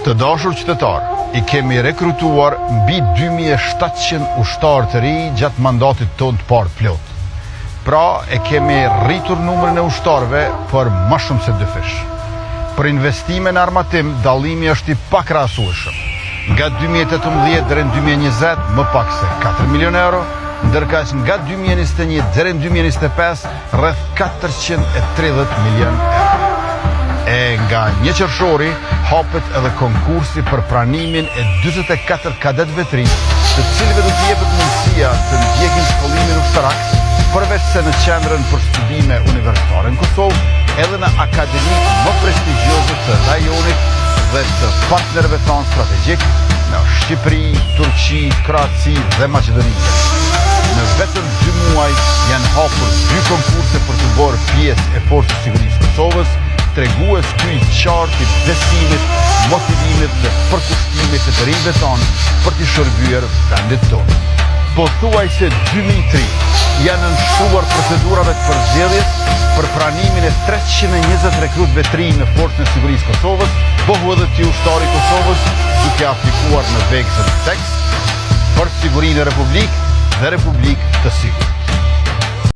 Të dashur qytetar, I kemi rekrutuar mbi 2700 ushtarë të ri gjatë mandatit tonë të parë plot. Pra, e kemi rritur numrin e ushtarëve për më shumë se 2 fish. Për investime në armatim, dallimi është I pakrahasueshëm. Nga 2018 deri në 2020 më pak se 4 milion euro, ndërka që nga 2021 deri në 2025 rreth 430 milion euro. E nga 1 qershori hapet edhe konkursi për pranimin e 44 kadetëve të rinj, të cilëve do t'i jepet mundësia të ndjekin shkollimin ushtarak, përveç se në qendrën për studime universitare në Kosovë, edhe në akademitë më prestigjioze të rajonit dhe të partnerëve tanë strategjik në Shqipëri, Turqi, Kroaci dhe Maqedoni. Në vetëm 2 muaj janë hapur 2 konkurse për të bërë pjesë e Forcës së Sigurisë tregues ky I qartë I besimit, motivimit dhe përkushtimit të rinjve tonë për t'i shërbyer vendit tonë. Pothuajse 2003 janë nënshtruar procedurave të përzgjedhjes për pranimin e 320 rekrutëve të rinj në Forcën e Sigurisë Kosovës, pohu edhe ti ushtari I Kosovës, duke aplikuar në veksën seks për sigurinë e Republikë dhe Republikë të sigurt.